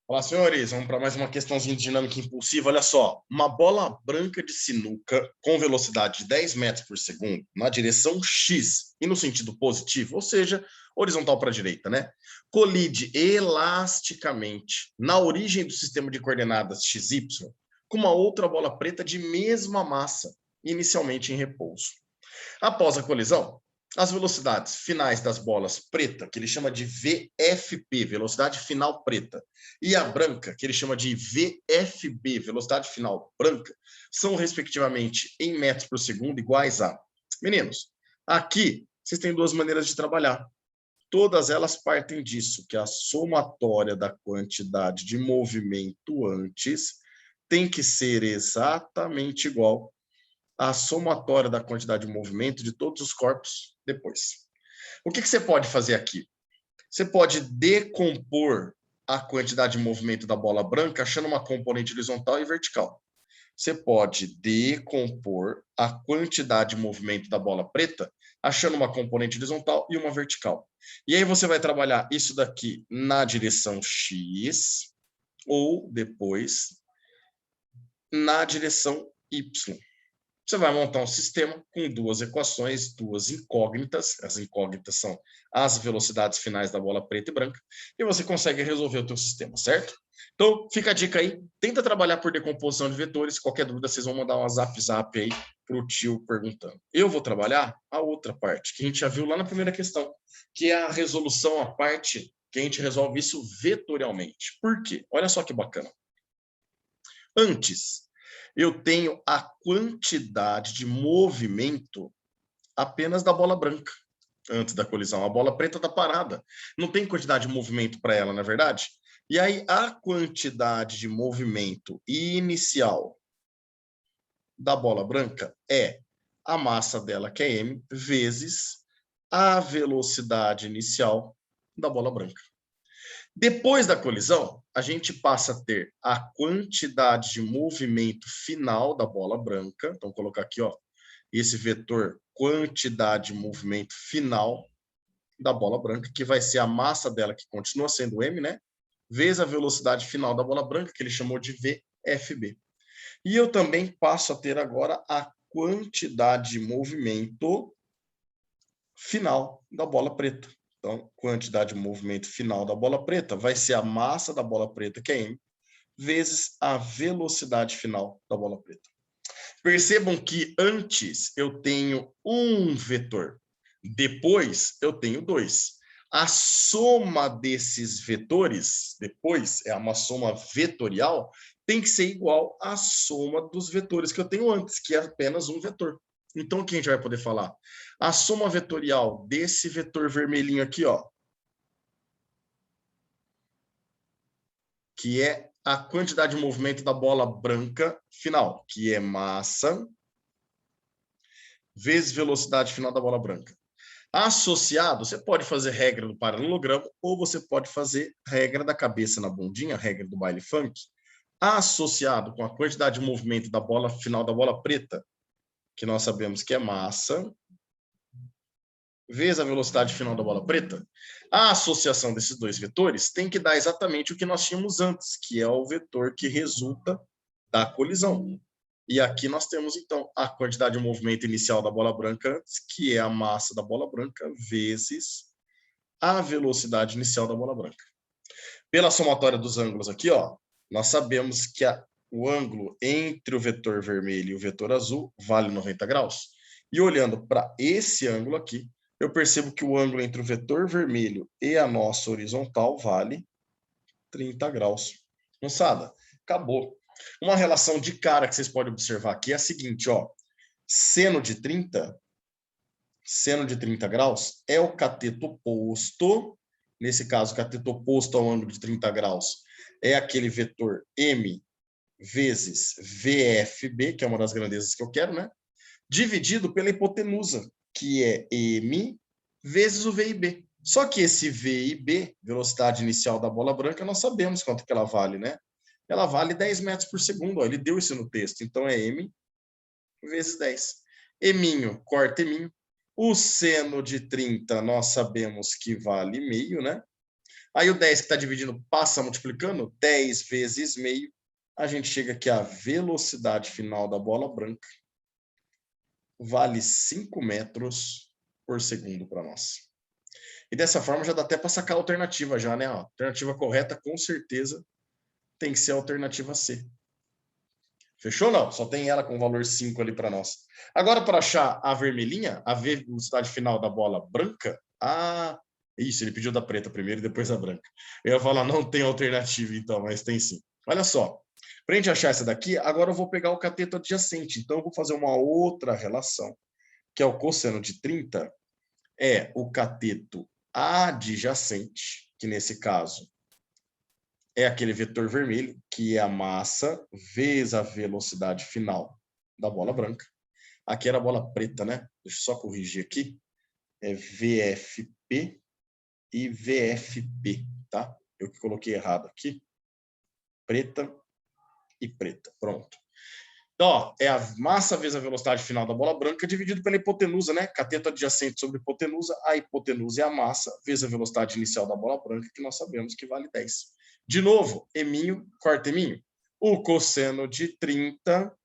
Olá, senhores. Vamos para mais uma questãozinha de dinâmica impulsiva. Olha só, uma bola branca de sinuca com velocidade de 10 metros por segundo na direção X e no sentido positivo, ou seja, horizontal para a direita, né? Colide elasticamente na origem do sistema de coordenadas XY com uma outra bola preta de mesma massa, inicialmente em repouso. Após a colisão, as velocidades finais das bolas preta, que ele chama de VFP, velocidade final preta, e a branca, que ele chama de VFB, velocidade final branca, são respectivamente em metros por segundo iguais a... Meninos, aqui vocês têm duas maneiras de trabalhar. Todas elas partem disso, que a somatória da quantidade de movimento antes tem que ser exatamente igual a somatória da quantidade de movimento de todos os corpos depois. O que você pode fazer aqui? Você pode decompor a quantidade de movimento da bola branca achando uma componente horizontal e vertical. Você pode decompor a quantidade de movimento da bola preta achando uma componente horizontal e uma vertical. E aí você vai trabalhar isso daqui na direção X ou depois na direção Y. Você vai montar um sistema com duas equações, duas incógnitas. As incógnitas são as velocidades finais da bola preta e branca. E você consegue resolver o teu sistema, certo? Então, fica a dica aí. Tenta trabalhar por decomposição de vetores. Qualquer dúvida, vocês vão mandar um zap aí para o tio perguntando. Eu vou trabalhar a outra parte, que a gente já viu lá na primeira questão, que é a resolução, a parte que a gente resolve isso vetorialmente. Por quê? Olha só que bacana. Antes, eu tenho a quantidade de movimento apenas da bola branca, antes da colisão. A bola preta está parada. Não tem quantidade de movimento para ela, não é verdade? E aí, a quantidade de movimento inicial da bola branca é a massa dela, que é m, vezes a velocidade inicial da bola branca. Depois da colisão, a gente passa a ter a quantidade de movimento final da bola branca. Então, vou colocar aqui, ó, esse vetor quantidade de movimento final da bola branca, que vai ser a massa dela, que continua sendo m, né? Vezes a velocidade final da bola branca, que ele chamou de VFB. E eu também passo a ter agora a quantidade de movimento final da bola preta. Então, quantidade de movimento final da bola preta vai ser a massa da bola preta, que é m, vezes a velocidade final da bola preta. Percebam que antes eu tenho um vetor, depois eu tenho dois. A soma desses vetores, depois, é uma soma vetorial, tem que ser igual à soma dos vetores que eu tenho antes, que é apenas um vetor. Então, o que a gente vai poder falar? A soma vetorial desse vetor vermelhinho aqui, ó, que é a quantidade de movimento da bola branca final, que é massa vezes velocidade final da bola branca. Associado, você pode fazer regra do paralelogramo ou você pode fazer regra da cabeça na bundinha, regra do baile funk, associado com a quantidade de movimento da bola final da bola preta, que nós sabemos que é massa, vezes a velocidade final da bola preta. A associação desses dois vetores tem que dar exatamente o que nós tínhamos antes, que é o vetor que resulta da colisão. E aqui nós temos, então, a quantidade de movimento inicial da bola branca antes, que é a massa da bola branca, vezes a velocidade inicial da bola branca. Pela somatória dos ângulos aqui, ó, nós sabemos que o ângulo entre o vetor vermelho e o vetor azul vale 90 graus. E olhando para esse ângulo aqui, eu percebo que o ângulo entre o vetor vermelho e a nossa horizontal vale 30 graus. Moçada, acabou. Uma relação de cara que vocês podem observar aqui é a seguinte, ó. Seno de 30 graus é o cateto oposto. Nesse caso, o cateto oposto ao ângulo de 30 graus é aquele vetor m vezes VFB, que é uma das grandezas que eu quero, né? Dividido pela hipotenusa, que é m vezes o VIB. Só que esse VIB, velocidade inicial da bola branca, nós sabemos quanto que ela vale, né? Ela vale 10 metros por segundo. Ó, ele deu isso no texto. Então, é m vezes 10. Eminho, corta eminho. O seno de 30, nós sabemos que vale meio, né? Aí o 10 que está dividindo passa multiplicando, 10 vezes meio, a gente chega aqui à velocidade final da bola branca, vale 5 metros por segundo para nós. E dessa forma já dá até para sacar a alternativa já, né? A alternativa correta, com certeza, tem que ser a alternativa C. Fechou? Não, só tem ela com o valor 5 ali para nós. Agora, para achar a vermelhinha, a velocidade final da bola branca, isso, ele pediu da preta primeiro e depois da branca. Eu ia falar, não tem alternativa então, mas tem sim. Olha só, para a gente achar essa daqui, agora eu vou pegar o cateto adjacente. Então, eu vou fazer uma outra relação, que é o cosseno de 30, é o cateto adjacente, que nesse caso é aquele vetor vermelho, que é a massa vezes a velocidade final da bola branca. Aqui era a bola preta, né? Deixa eu só corrigir aqui. É VFP e VFP, tá? Eu que coloquei errado aqui. Preta e preta. Pronto. Então, ó, é a massa vezes a velocidade final da bola branca dividido pela hipotenusa, né? Cateto adjacente sobre hipotenusa. A hipotenusa é a massa vezes a velocidade inicial da bola branca, que nós sabemos que vale 10. De novo, eminho, corta eminho. O cosseno de 30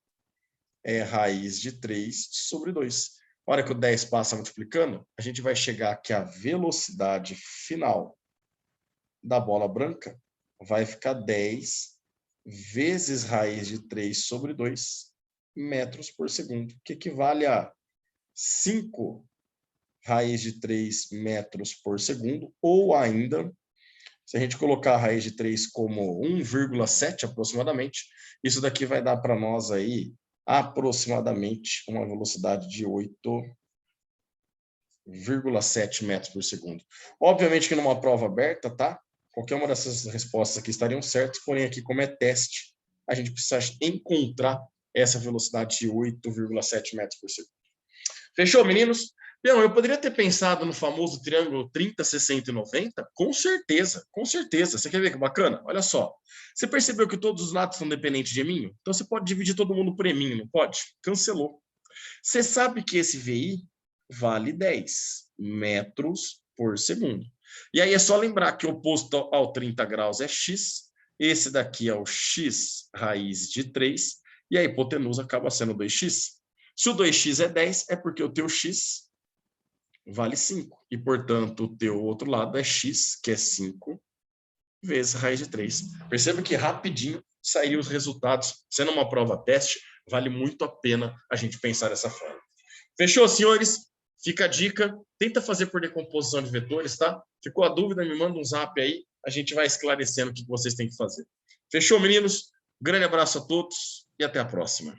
é raiz de 3 sobre 2. A hora que o 10 passa multiplicando, a gente vai chegar que a velocidade final da bola branca vai ficar 10 vezes raiz de 3 sobre 2 metros por segundo, que equivale a 5 raiz de 3 metros por segundo, ou ainda, se a gente colocar a raiz de 3 como 1,7 aproximadamente, isso daqui vai dar para nós aí aproximadamente uma velocidade de 8,7 metros por segundo. Obviamente que numa prova aberta, tá? Qualquer uma dessas respostas aqui estariam certas, porém aqui como é teste, a gente precisa encontrar essa velocidade de 8,7 metros por segundo. Fechou, meninos? Bom, eu poderia ter pensado no famoso triângulo 30, 60 e 90? Com certeza, com certeza. Você quer ver que bacana? Olha só. Você percebeu que todos os lados são dependentes de eminho? Então você pode dividir todo mundo por eminho, não pode? Cancelou. Você sabe que esse VI vale 10 metros por segundo. E aí é só lembrar que o oposto ao 30 graus é x, esse daqui é o x raiz de 3, e a hipotenusa acaba sendo 2x. Se o 2x é 10, é porque o teu x vale 5. E, portanto, o teu outro lado é x, que é 5, vezes raiz de 3. Perceba que rapidinho saíram os resultados. Sendo uma prova teste, vale muito a pena a gente pensar dessa forma. Fechou, senhores? Fica a dica. Tenta fazer por decomposição de vetores, tá? Ficou a dúvida? Me manda um zap aí. A gente vai esclarecendo o que vocês têm que fazer. Fechou, meninos? Grande abraço a todos e até a próxima.